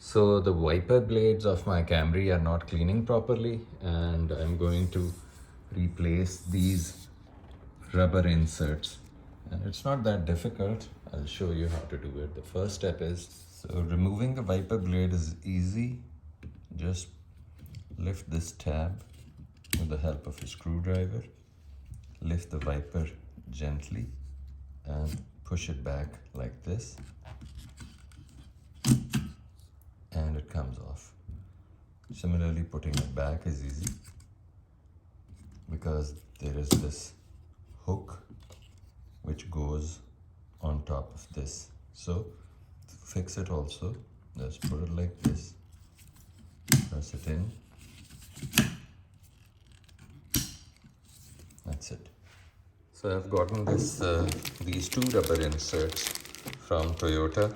So the wiper blades of my Camry are not cleaning properly, and I'm going to replace these rubber inserts. And it's not that difficult. I'll show you how to do it. The first step is, so removing the wiper blade is easy. Just lift this tab with the help of a screwdriver. Lift the wiper gently and push it back like this, and it comes off. Similarly, putting it back is easy because there is this hook which goes on top of this. So to fix it also, just put it like this, press it in, that's it. So I've gotten these two rubber inserts from Toyota,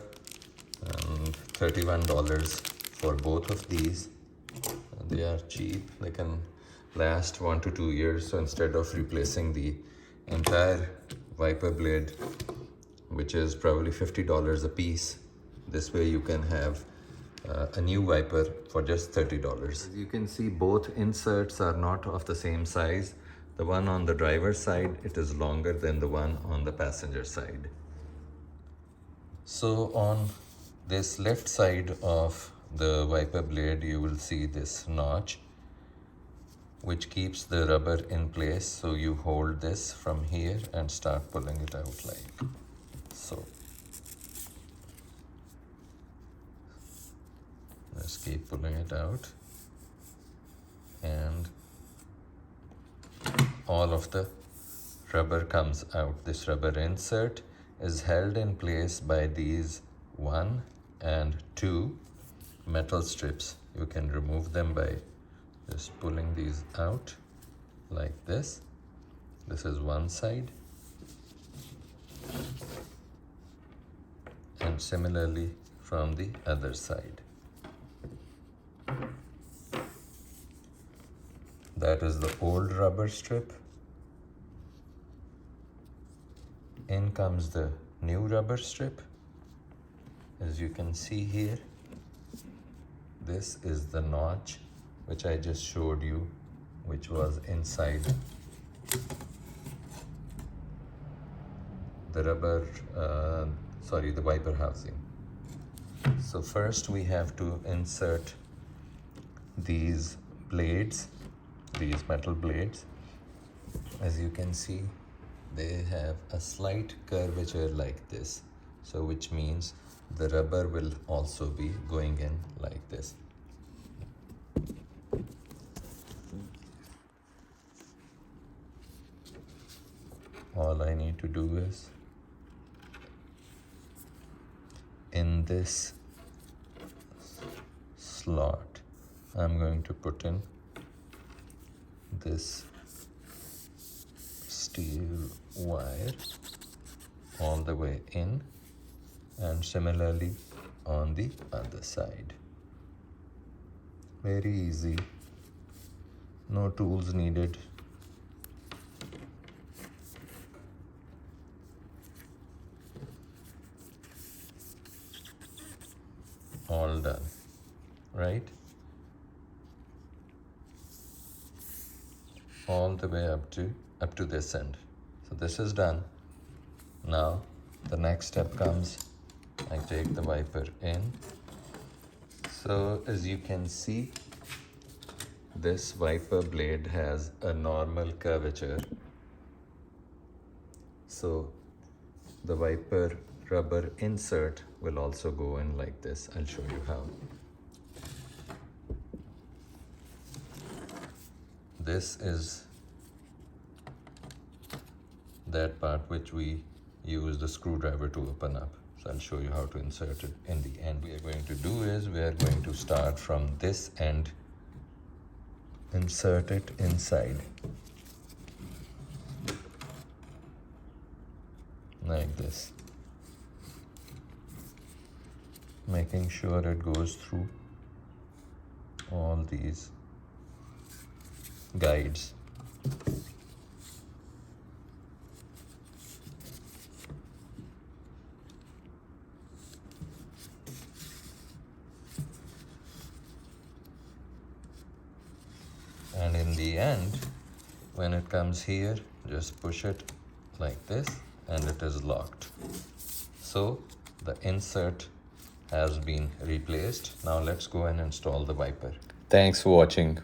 and $31 for both of these. They are cheap, they can last 1 to 2 years. So instead of replacing the entire wiper blade, which is probably $50 a piece, this way you can have a new wiper for just $30. As you can see, both inserts are not of the same size. The one on the driver's side, it is longer than the one on the passenger side. So on this left side of the wiper blade, you will see this notch which keeps the rubber in place. So you hold this from here and start pulling it out like so. Just keep pulling it out, and all of the rubber comes out. This rubber insert is held in place by these 1 and 2 metal strips. You can remove them by just pulling these out like this. This is one side, and similarly from the other side. That is the old rubber strip. In comes the new rubber strip. As you can see here, this is the notch which I just showed you, which was inside the the wiper housing. So first we have to insert these blades, these metal blades. As you can see, they have a slight curvature like this, so which means the rubber will also be going in like this. All I need to do is, in this slot, I'm going to put in this steel wire all the way in, and similarly on the other side. Very easy, no tools needed. All done, right? All the way up to this end. So this is done. Now the next step comes, I take the wiper in. So as you can see, this wiper blade has a normal curvature. So the wiper rubber insert will also go in like this. I'll show you how. This is that part which we use the screwdriver to open up. So I'll show you how to insert it in the end. We are going to do is, we are going to start from this end, insert it inside like this, making sure it goes through all these guides. in the end, when it comes here, just push it like this and it is locked. So the insert has been replaced. Now let's go and install the wiper. Thanks for watching.